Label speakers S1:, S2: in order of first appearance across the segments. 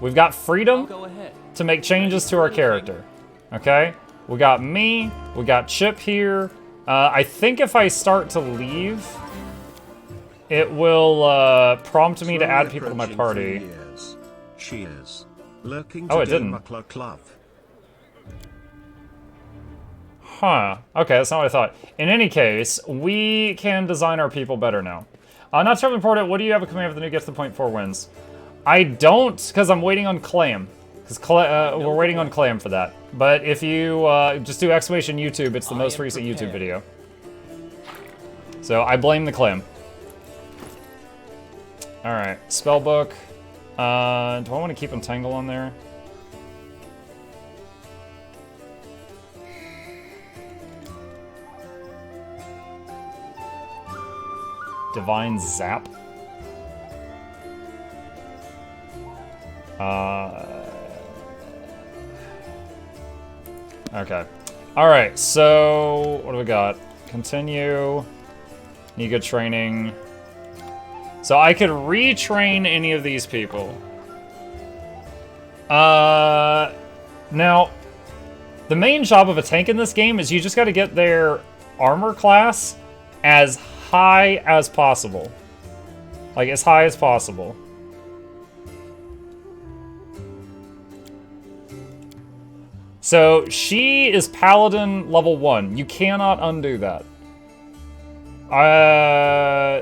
S1: We've got freedom to make changes to our character. Okay? We got me. We got Chip here. I think if I start to leave, it will prompt me to add people to my party.
S2: She is lurking
S1: oh, it didn't.
S2: Mukluk love.
S1: Huh. Okay, that's not what I thought. In any case, we can design our people better now. Not terribly important. What do you have a command for the new gets the 0.4 wins? I don't, because I'm waiting on Clam. Because we're waiting on Clam for that. But if you just do exclamation YouTube, it's the most recent YouTube video. So I blame the Clam. Alright, spellbook. Do I want to keep Entangle on there? Divine Zap. Okay. Alright, so what do we got? Continue. Need good training. So I could retrain any of these people. Now, the main job of a tank in this game is you just got to get their armor class as high as possible. Like, as high as possible. So, she is Paladin level 1. You cannot undo that.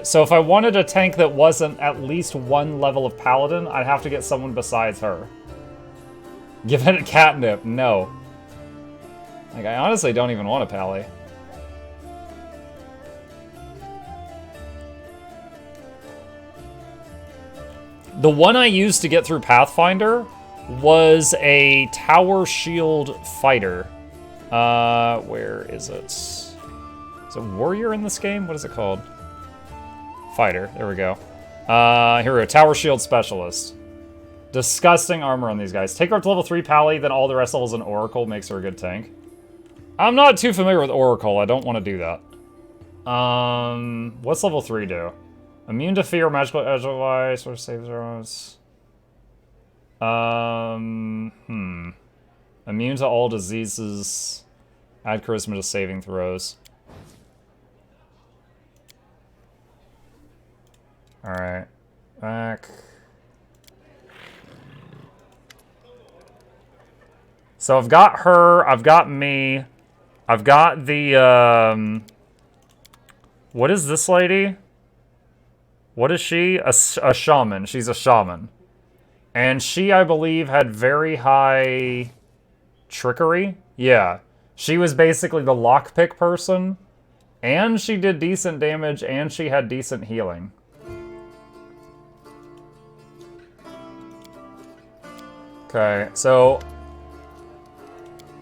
S1: So if I wanted a tank that wasn't at least one level of Paladin, I'd have to get someone besides her. Give it a catnip. No. Like, I honestly don't even want a Pally. The one I used to get through Pathfinder was a Tower Shield Fighter. Where is it? Is it Warrior in this game? What is it called? Fighter. There we go. Here we go. Tower Shield Specialist. Disgusting armor on these guys. Take her up to level 3 Pally, then all the rest levels in Oracle makes her a good tank. I'm not too familiar with Oracle. I don't want to do that. What's level 3 do? Immune to fear, magical edge of life, sort of saves throws. Immune to all diseases. Add charisma to saving throws. Alright. Back. So I've got her, I've got me, I've got the, what is this lady? What is she? A shaman. She's a shaman. And she, I believe, had very high trickery. Yeah. She was basically the lockpick person. And she did decent damage, and she had decent healing. Okay, so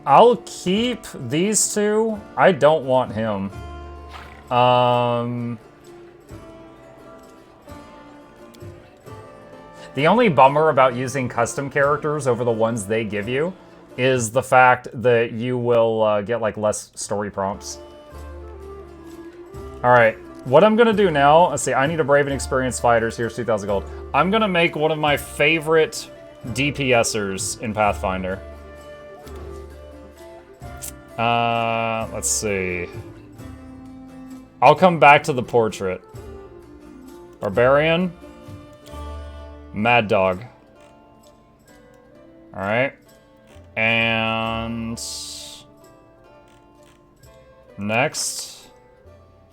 S1: I'll keep these two. I don't want him. The only bummer about using custom characters over the ones they give you is the fact that you will get like less story prompts. Alright, what I'm gonna do now, let's see, I need a brave and experienced fighters, here's 2,000 gold. I'm gonna make one of my favorite DPSers in Pathfinder. Let's see. I'll come back to the portrait. Barbarian. Mad Dog. Alright. And... next.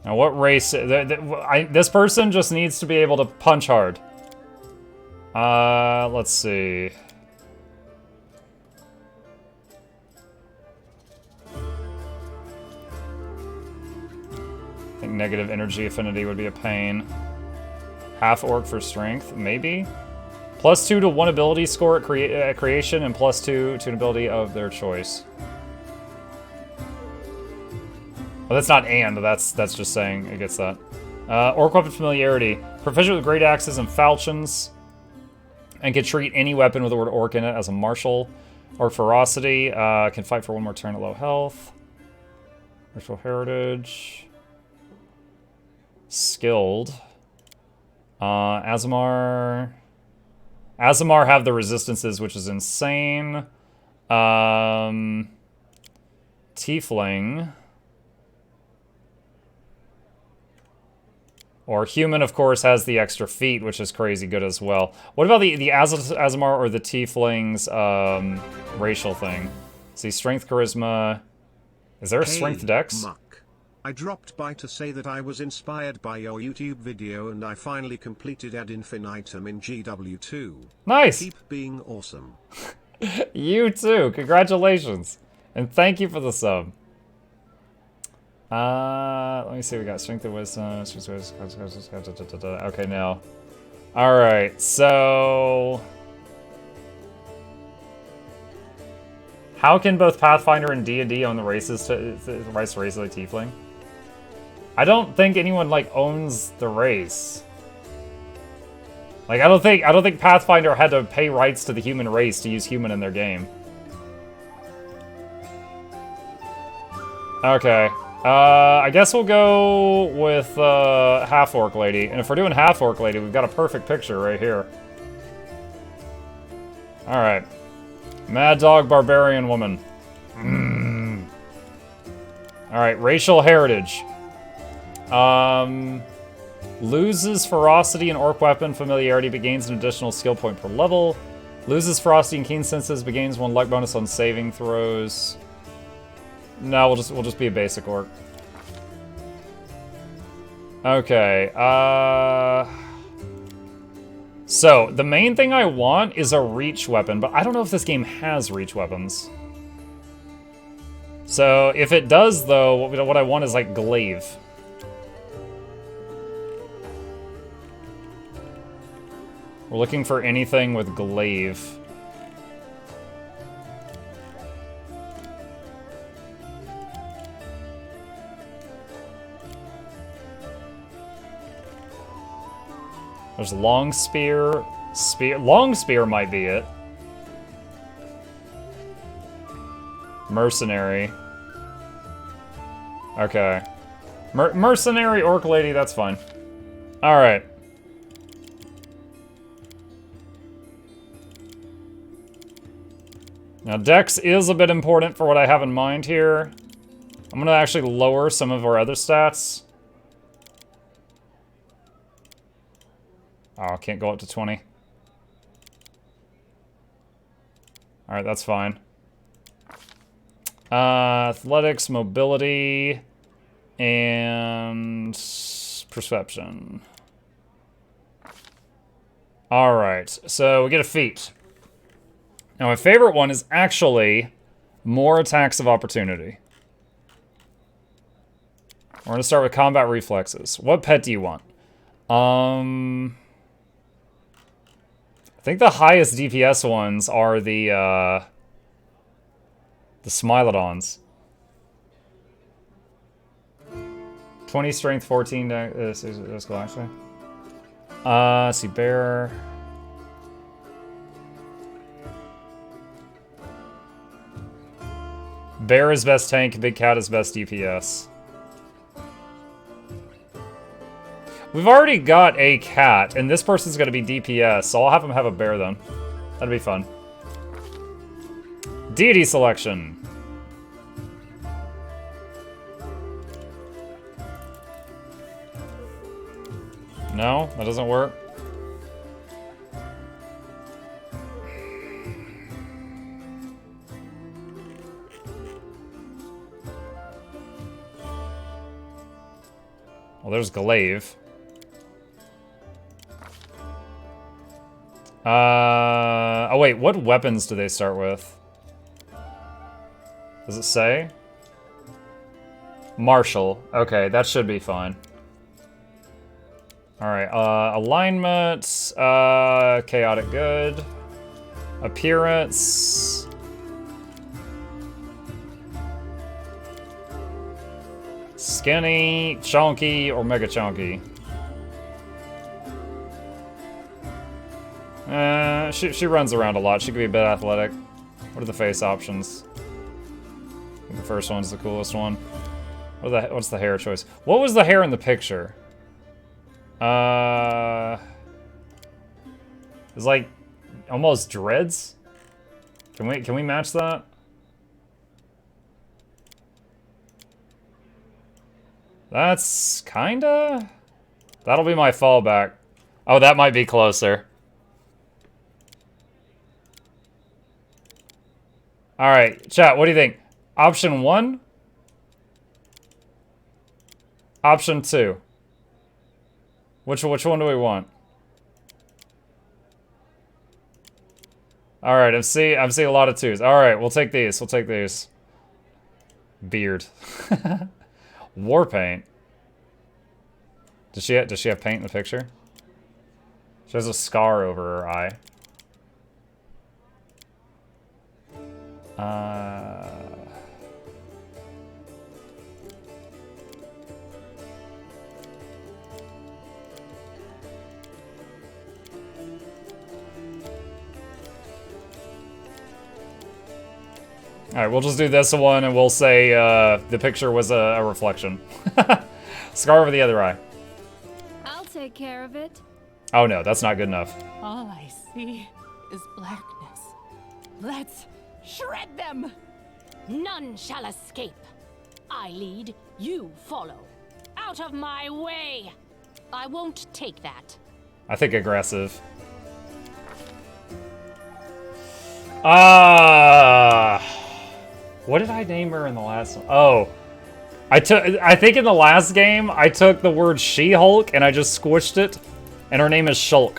S1: Now what race... this person just needs to be able to punch hard. Let's see. I think negative energy affinity would be a pain. Half orc for strength, maybe? +2 to one ability score at creation, and +2 to an ability of their choice. Well, that's not and, that's just saying it gets that. Orc weapon familiarity. Proficient with great axes and falchions, and can treat any weapon with the word orc in it as a martial. Orc ferocity. Can fight for one more turn at low health. Ritual heritage. Skilled. Azamar. Azamar have the resistances, which is insane. Tiefling. Or human, of course, has the extra feet, which is crazy good as well. What about the Azamar or the Tiefling's racial thing? See, strength, charisma. Is there a strength dex?
S2: Muck. I dropped by to say that I was inspired by your YouTube video and I finally completed ad infinitum in GW2.
S1: Nice!
S2: Keep being awesome.
S1: You too! Congratulations! And thank you for the sub. Let me see, we got strength and wisdom. Okay, now. Alright, so... How can both Pathfinder and D&D own the races to the rights to race like Tiefling? I don't think anyone like owns the race. Like I don't think Pathfinder had to pay rights to the human race to use human in their game. Okay. I guess we'll go with half-orc lady. And if we're doing half-orc lady, we've got a perfect picture right here. Alright. Mad Dog Barbarian Woman. Alright, racial heritage. Loses ferocity and orc weapon familiarity, but gains an additional skill point per level. Loses ferocity and keen senses, but gains 1 luck bonus on saving throws. No, we'll just be a basic orc. Okay, so, the main thing I want is a reach weapon, but I don't know if this game has reach weapons. So, if it does, though, what I want is, like, glaive. We're looking for anything with glaive. There's long spear. Long spear might be it. Mercenary. Okay. Mercenary orc lady, that's fine. Alright. Now, Dex is a bit important for what I have in mind here. I'm gonna actually lower some of our other stats. Oh, can't go up to 20. Alright, that's fine. Athletics, mobility, and perception. Alright, so we get a feat. Now, my favorite one is actually more attacks of opportunity. We're going to start with combat reflexes. What pet do you want? I think the highest DPS ones are the Smilodons. 20 strength, 14 let's go actually. Let's see, bear. Bear is best tank, Big Cat is best DPS. We've already got a cat, and this person's gonna be DPS, so I'll have him have a bear then. That'd be fun. Deity selection. No, that doesn't work. Well, there's glaive. Oh wait, what weapons do they start with? Does it say? Martial. Okay, that should be fine. Alright, alignment, chaotic good. Appearance. Skinny, chunky, or mega chunky. She runs around a lot. She could be a bit athletic. What are the face options? I think the first one's the coolest one. What's the hair choice? What was the hair in the picture? It's like almost dreads. Can we match that? That's kinda... That'll be my fallback. Oh, that might be closer. Alright, chat, what do you think? Option 1? Option 2? Which one do we want? Alright, I'm seeing a lot of 2s. Alright, we'll take these. We'll take these. Beard. War paint. Does she have paint in the picture? She has a scar over her eye. Alright, we'll just do this one and we'll say the picture was a reflection. Scar over the other eye.
S3: I'll take care of it.
S1: Oh no, that's not good enough.
S4: All I see is blackness. Let's shred them!
S5: None shall escape. I lead, you follow. Out of my way! I won't take that.
S1: I think aggressive. What did I name her in the last one? Oh. I think in the last game, I took the word She-Hulk and I just squished it. And her name is Shulk.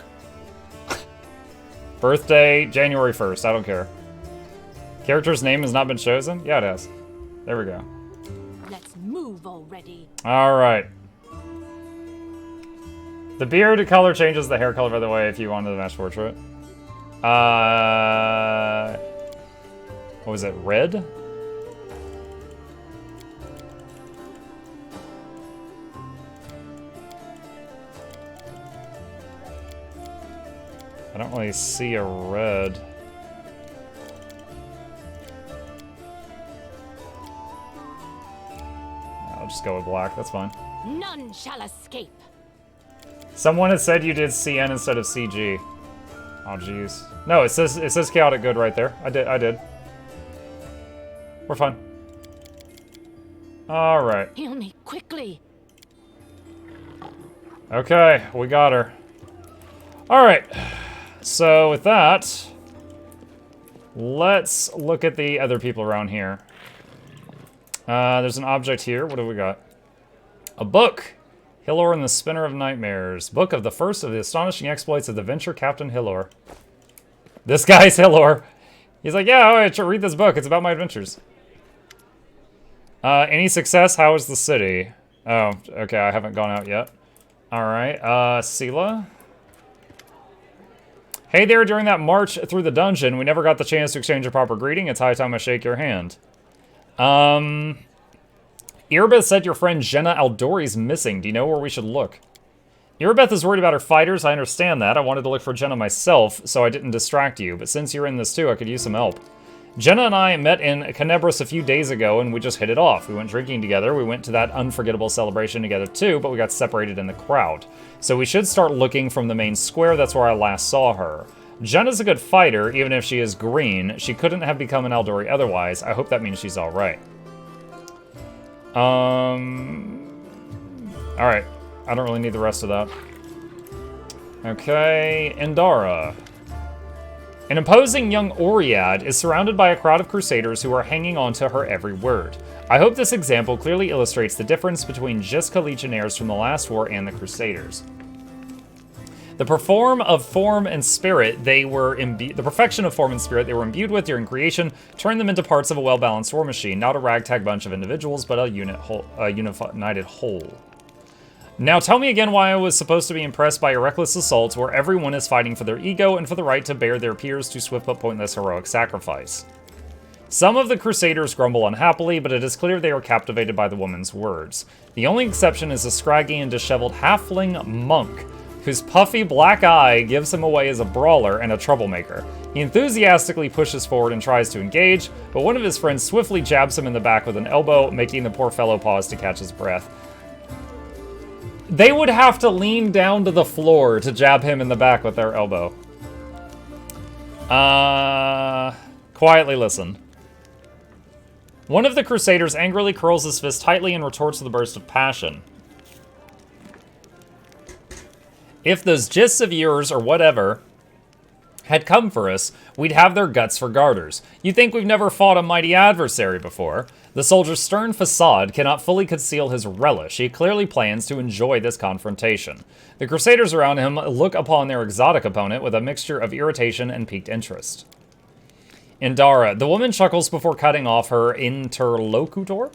S1: Birthday, January 1st. I don't care. Character's name has not been chosen? Yeah, it has. There we go.
S5: Let's move already.
S1: Alright. The beard color changes the hair color, by the way, if you wanted to match portrait. What was it? Red? I don't really see a red. I'll just go with black, that's fine.
S5: None shall escape.
S1: Someone has said you did CN instead of CG. Oh jeez. No, it says chaotic good right there. I did. We're fine. Alright.
S5: Heal me quickly.
S1: Okay, we got her. Alright. So with that, let's look at the other people around here. There's an object here. What do we got? A book. Hilor and the Spinner of Nightmares. Book of the first of the astonishing exploits of the venture Captain Hilor. This guy's Hilor. He's like, yeah, I should read this book. It's about my adventures. Any success? How is the city? Oh, okay, I haven't gone out yet. Alright, Sela. Hey there, during that march through the dungeon, we never got the chance to exchange a proper greeting. It's high time I shake your hand. Irabeth said your friend Jenna Aldori's missing. Do you know where we should look? Irabeth is worried about her fighters. I understand that. I wanted to look for Jenna myself, so I didn't distract you. But since you're in this too, I could use some help. Jenna and I met in Canebras a few days ago, and we just hit it off. We went drinking together. We went to that unforgettable celebration together too, but we got separated in the crowd. So we should start looking from the main square. That's where I last saw her. Jenna's a good fighter, even if she is green. She couldn't have become an Aldori otherwise. I hope that means she's alright. Alright. I don't really need the rest of that. Okay, Endara. An imposing young Oread is surrounded by a crowd of crusaders who are hanging on to her every word. I hope this example clearly illustrates the difference between Jiska legionnaires from the last war and the crusaders. The perfection of form and spirit they were imbued with during creation turned them into parts of a well-balanced war machine, not a ragtag bunch of individuals, but a united whole. Now tell me again why I was supposed to be impressed by your reckless assaults where everyone is fighting for their ego and for the right to bear their peers to swift but pointless heroic sacrifice. Some of the crusaders grumble unhappily, but it is clear they are captivated by the woman's words. The only exception is a scraggy and disheveled halfling monk, whose puffy black eye gives him away as a brawler and a troublemaker. He enthusiastically pushes forward and tries to engage, but one of his friends swiftly jabs him in the back with an elbow, making the poor fellow pause to catch his breath. They would have to lean down to the floor to jab him in the back with their elbow. Quietly listen. One of the Crusaders angrily curls his fist tightly and retorts with a burst of passion. If those gists of yours, or whatever, had come for us, we'd have their guts for garters. You think we've never fought a mighty adversary before? The soldier's stern facade cannot fully conceal his relish. He clearly plans to enjoy this confrontation. The Crusaders around him look upon their exotic opponent with a mixture of irritation and piqued interest. Indara, the woman chuckles before cutting off her interlocutor.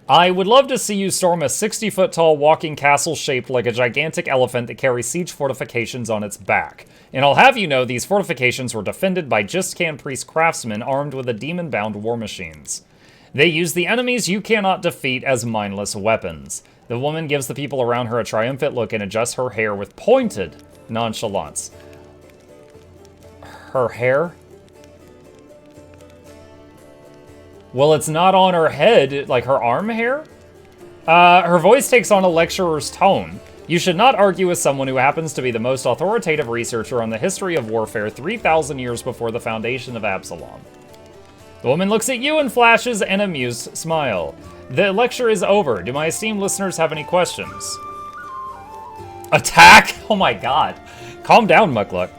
S1: I would love to see you storm a 60-foot-tall walking castle shaped like a gigantic elephant that carries siege fortifications on its back. And I'll have you know these fortifications were defended by Jistcan priest craftsmen armed with the demon-bound war machines. They use the enemies you cannot defeat as mindless weapons. The woman gives the people around her a triumphant look and adjusts her hair with pointed nonchalance. Her hair? Well, it's not on her head, like her arm hair? Her voice takes on a lecturer's tone. You should not argue with someone who happens to be the most authoritative researcher on the history of warfare 3,000 years before the foundation of Absalom. The woman looks at you and flashes an amused smile. The lecture is over. Do my esteemed listeners have any questions? Attack? Oh my god. Calm down, Mukluk.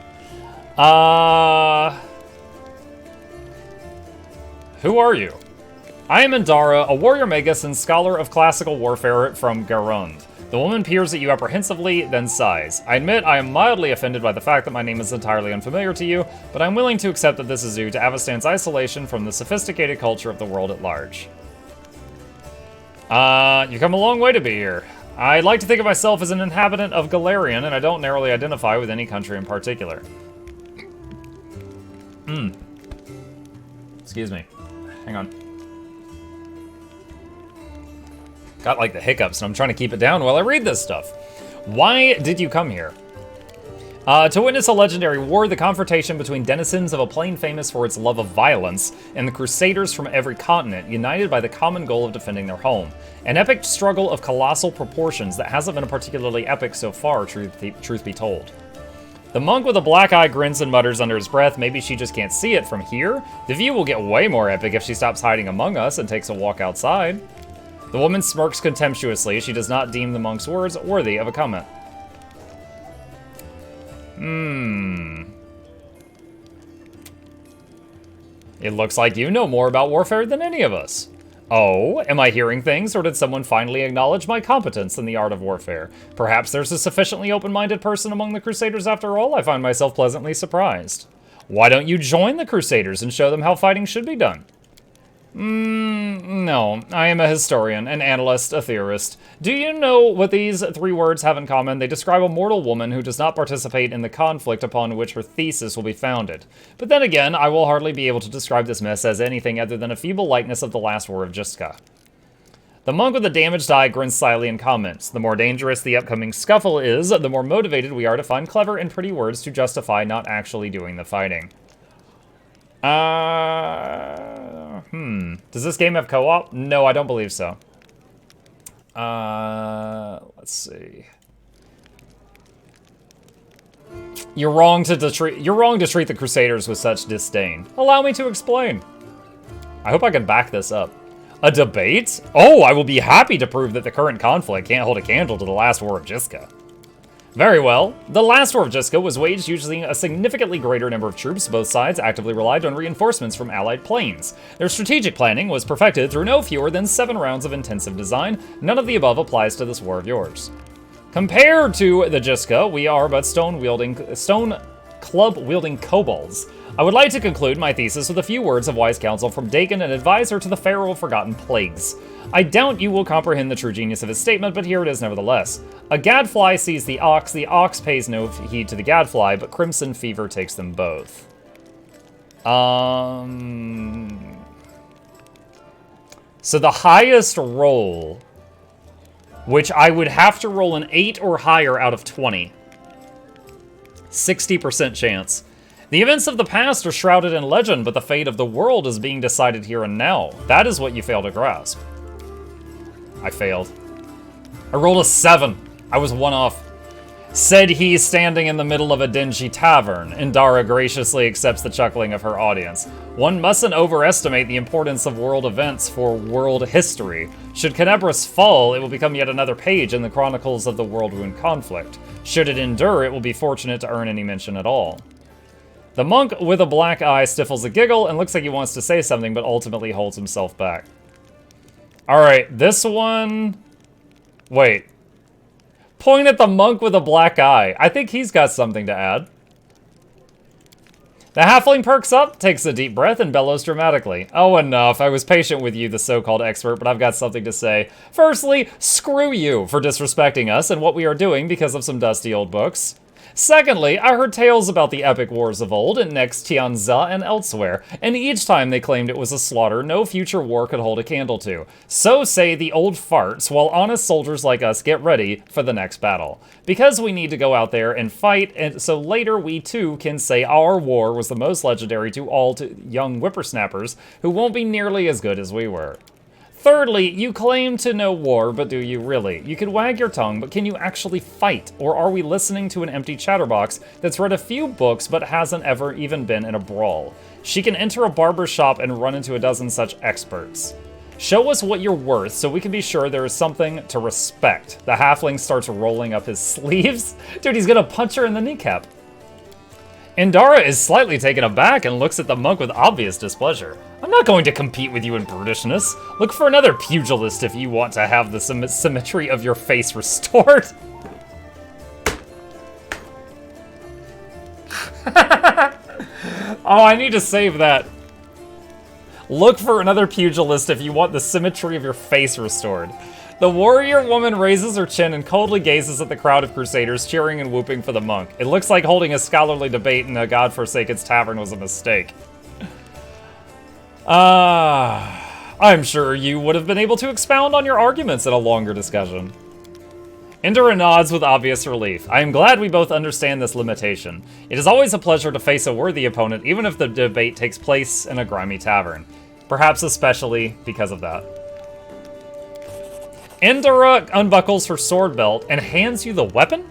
S1: Who are you? I am Indara, a warrior magus and scholar of classical warfare from Garund. The woman peers at you apprehensively, then sighs. I admit I am mildly offended by the fact that my name is entirely unfamiliar to you, but I'm willing to accept that this is due to Avastan's isolation from the sophisticated culture of the world at large. You've come a long way to be here. I'd like to think of myself as an inhabitant of Galarian, and I don't narrowly identify with any country in particular. Excuse me. Hang on. Got like the hiccups, and I'm trying to keep it down while I read this stuff. Why did you come here? To witness a legendary war, the confrontation between denizens of a plain famous for its love of violence and the Crusaders from every continent, united by the common goal of defending their home. An epic struggle of colossal proportions that hasn't been particularly epic so far, truth be told. The monk with a black eye grins and mutters under his breath, maybe she just can't see it from here. The view will get way more epic if she stops hiding among us and takes a walk outside. The woman smirks contemptuously. She does not deem the monk's words worthy of a comment. It looks like you know more about warfare than any of us. Oh, am I hearing things, or did someone finally acknowledge my competence in the art of warfare? Perhaps there's a sufficiently open-minded person among the Crusaders after all. I find myself pleasantly surprised. Why don't you join the Crusaders and show them how fighting should be done? No. I am a historian, an analyst, a theorist. Do you know what these three words have in common? They describe a mortal woman who does not participate in the conflict upon which her thesis will be founded. But then again, I will hardly be able to describe this mess as anything other than a feeble likeness of the last war of Jiska. The monk with the damaged eye grins slyly and comments. The more dangerous the upcoming scuffle is, the more motivated we are to find clever and pretty words to justify not actually doing the fighting. Does this game have co-op? No, I don't believe so. Let's see. You're wrong to treat the Crusaders with such disdain. Allow me to explain. I hope I can back this up. A debate? Oh, I will be happy to prove that the current conflict can't hold a candle to the last war of Jiska. Very well. The last war of Jiska was waged using a significantly greater number of troops. Both sides actively relied on reinforcements from allied planes. Their strategic planning was perfected through no fewer than 7 rounds of intensive design. None of the above applies to this war of yours. Compared to the Jiska, we are but stone club-wielding kobolds. I would like to conclude my thesis with a few words of wise counsel from Dagon, an advisor to the Pharaoh of Forgotten Plagues. I doubt you will comprehend the true genius of his statement, but here it is nevertheless. A gadfly sees the ox pays no heed to the gadfly, but crimson fever takes them both. So the highest roll, which I would have to roll an 8 or higher out of 20. 60% chance. The events of the past are shrouded in legend, but the fate of the world is being decided here and now. That is what you fail to grasp. I failed. I rolled a 7. I was 1 off. Said he, standing in the middle of a dingy tavern. Indara graciously accepts the chuckling of her audience. One mustn't overestimate the importance of world events for world history. Should Kenebris fall, it will become yet another page in the chronicles of the World-Wound conflict. Should it endure, it will be fortunate to earn any mention at all. The monk with a black eye stifles a giggle and looks like he wants to say something, but ultimately holds himself back. Alright, this one... Wait. Point at the monk with a black eye. I think he's got something to add. The halfling perks up, takes a deep breath, and bellows dramatically. Oh, enough. I was patient with you, the so-called expert, but I've got something to say. Firstly, screw you for disrespecting us and what we are doing because of some dusty old books. Secondly, I heard tales about the epic wars of old in Next Tianza and elsewhere, and each time they claimed it was a slaughter no future war could hold a candle to. So say the old farts, while honest soldiers like us get ready for the next battle. Because we need to go out there and fight, and so later we too can say our war was the most legendary to all young whippersnappers who won't be nearly as good as we were. Thirdly, you claim to know war, but do you really? You can wag your tongue, but can you actually fight? Or are we listening to an empty chatterbox that's read a few books but hasn't ever even been in a brawl? She can enter a barber shop and run into a dozen such experts. Show us what you're worth so we can be sure there is something to respect. The halfling starts rolling up his sleeves. Dude, he's gonna punch her in the kneecap. Indara is slightly taken aback and looks at the monk with obvious displeasure. I'm not going to compete with you in brutishness. Look for another pugilist if you want to have the symmetry of your face restored. Oh, I need to save that. Look for another pugilist if you want the symmetry of your face restored. The warrior woman raises her chin and coldly gazes at the crowd of crusaders cheering and whooping for the monk. It looks like holding a scholarly debate in a godforsaken tavern was a mistake. I'm sure you would have been able to expound on your arguments in a longer discussion. Indra nods with obvious relief. I am glad we both understand this limitation. It is always a pleasure to face a worthy opponent, even if the debate takes place in a grimy tavern. Perhaps especially because of that. Indra unbuckles her sword belt and hands you the weapon?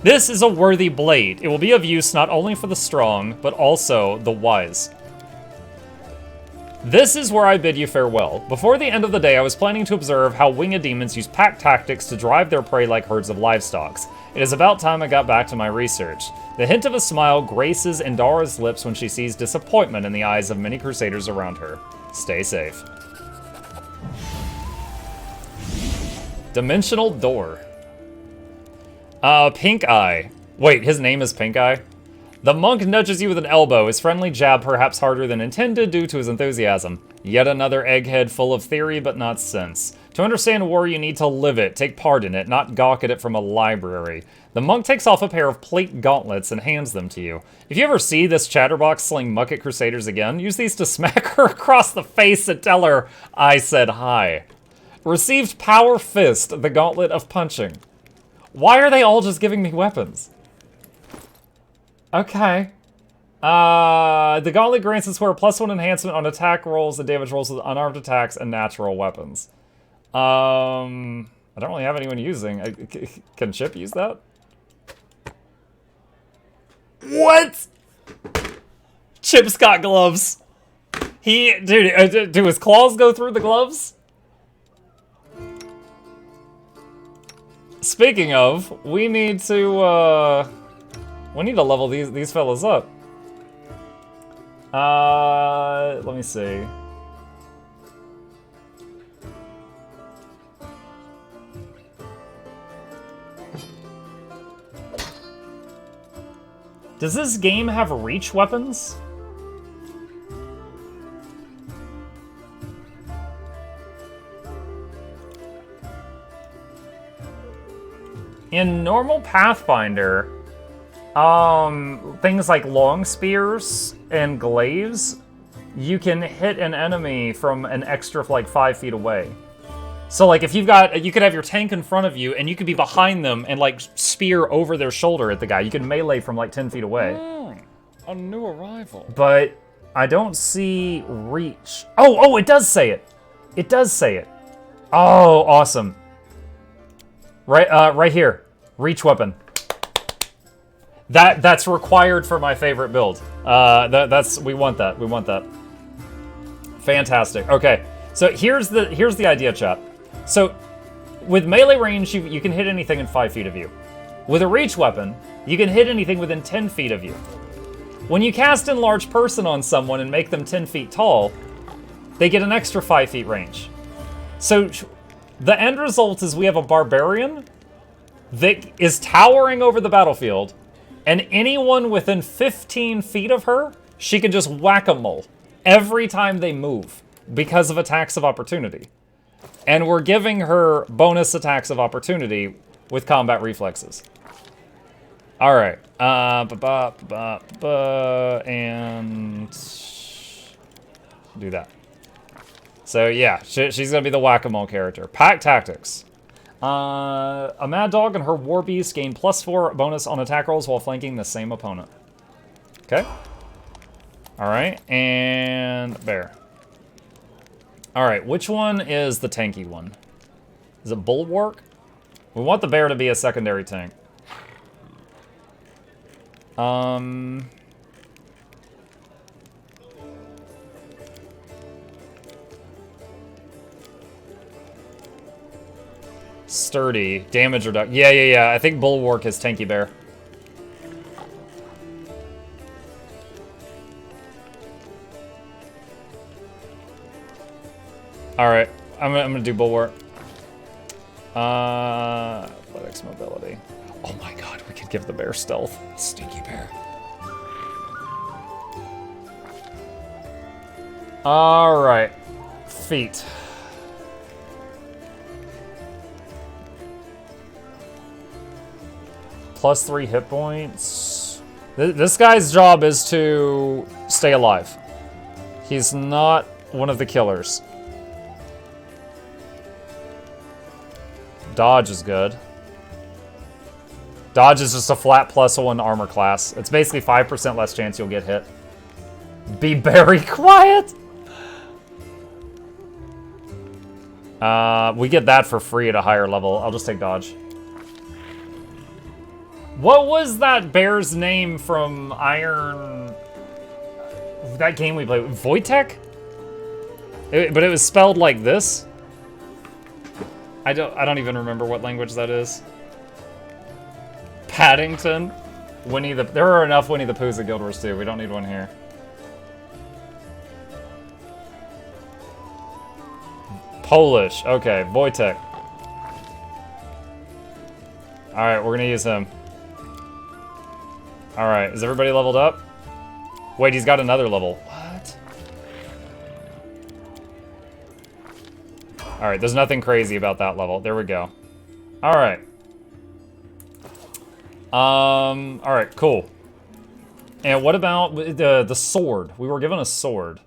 S1: This is a worthy blade. It will be of use not only for the strong, but also the wise. This is where I bid you farewell. Before the end of the day, I was planning to observe how winged demons use pack tactics to drive their prey like herds of livestock. It is about time I got back to my research. The hint of a smile graces Indara's lips when she sees disappointment in the eyes of many crusaders around her. Stay safe. Dimensional door. Pink Eye. Wait, his name is Pink Eye? The monk nudges you with an elbow, his friendly jab perhaps harder than intended due to his enthusiasm. Yet another egghead full of theory but not sense. To understand war, you need to live it, take part in it, not gawk at it from a library. The monk takes off a pair of plate gauntlets and hands them to you. If you ever see this chatterbox sling muck at crusaders again, use these to smack her across the face and tell her, I said hi. Received Power Fist, the gauntlet of punching. Why are they all just giving me weapons? Okay. The gauntlet grants its wearer +1 enhancement on attack rolls and damage rolls with unarmed attacks and natural weapons. I don't really have anyone using. Can Chip use that? What? Chip's got gloves. Dude, do his claws go through the gloves? Speaking of, we need to level these fellas up. Let me see. Does this game have reach weapons? In normal Pathfinder, things like long spears and glaives, you can hit an enemy from an extra like 5 feet away. So like if you could have your tank in front of you and you could be behind them and like spear over their shoulder at the guy. You can melee from like 10 feet away.
S6: A new arrival.
S1: But I don't see reach. Oh, it does say it. It does say it. Oh, awesome. Right here. Reach weapon. That's required for my favorite build. We want that. We want that. Fantastic. Okay, so here's the idea, chat. So with melee range, you can hit anything in 5 feet of you. With a reach weapon, you can hit anything within 10 feet of you. When you cast Enlarge Person on someone and make them 10 feet tall, they get an extra 5 feet range. So the end result is we have a barbarian that is towering over the battlefield, and anyone within 15 feet of her, she can just whack-a-mole every time they move because of attacks of opportunity. And we're giving her bonus attacks of opportunity with combat reflexes. All right, and do that. So yeah, she's gonna be the whack-a-mole character. Pack tactics. A Mad Dog and her War Beast gain +4 bonus on attack rolls while flanking the same opponent. Okay. All right, and Bear. All right, which one is the tanky one? Is it Bulwark? We want the Bear to be a secondary tank. Sturdy. Damage reduction. Yeah. I think Bulwark is Tanky Bear. Alright. I'm gonna do Bulwark. Athletics, mobility. Oh my god, we could give the bear stealth. Stinky bear. Alright. Feet. +3 hit points. This guy's job is to stay alive. He's not one of the killers. Dodge is good. Dodge is just a flat +1 armor class. It's basically 5% less chance you'll get hit. Be very quiet! We get that for free at a higher level. I'll just take dodge. What was that bear's name from Iron... That game we played? Wojtek? But it was spelled like this? I don't even remember what language that is. Paddington? Winnie the... There are enough Winnie the Poohs at Guild Wars 2. We don't need one here. Polish. Okay, Wojtek. Alright, we're gonna use him. Alright, is everybody leveled up? Wait, he's got another level. What? Alright, there's nothing crazy about that level. There we go. Alright. Alright, cool. And what about the sword? We were given a sword.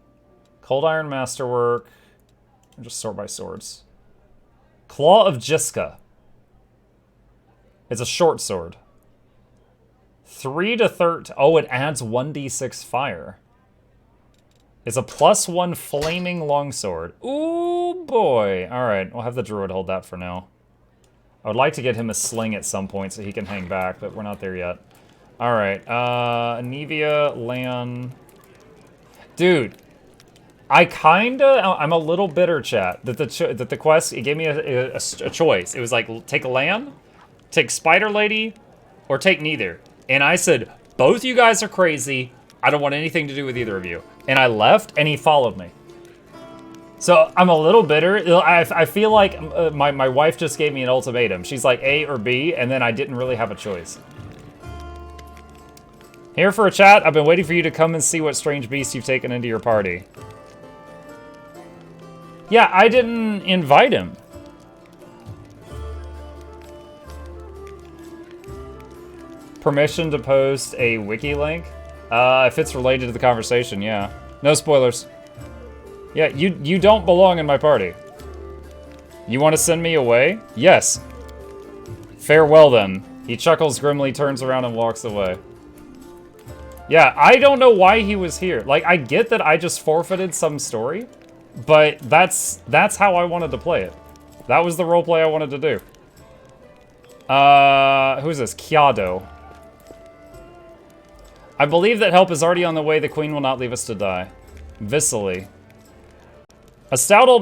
S1: Cold Iron Masterwork. Just sort by swords. Claw of Jiska. It's a short sword. 3 to 13. Oh, it adds 1d6 fire. It's a +1 flaming longsword. Ooh, boy. Alright, we'll have the druid hold that for now. I would like to get him a sling at some point so he can hang back, but we're not there yet. Alright, Anivia, Lan... Dude. I'm a little bitter, chat, that the quest, it gave me a choice. It was like, take Lan, take Spider Lady, or take neither. And I said, both you guys are crazy. I don't want anything to do with either of you. And I left, and he followed me. So I'm a little bitter. I feel like my wife just gave me an ultimatum. She's like A or B, and then I didn't really have a choice. Here for a chat. I've been waiting for you to come and see what strange beast you've taken into your party. Yeah, I didn't invite him. Permission to post a wiki link? If it's related to the conversation, yeah. No spoilers. Yeah, you don't belong in my party. You want to send me away? Yes. Farewell then. He chuckles grimly, turns around and walks away. Yeah, I don't know why he was here. Like, I get that I just forfeited some story, but that's how I wanted to play it. That was the roleplay I wanted to do. Who's this? Kiado. I believe that help is already on the way. The queen will not leave us to die. Vicily. A stout old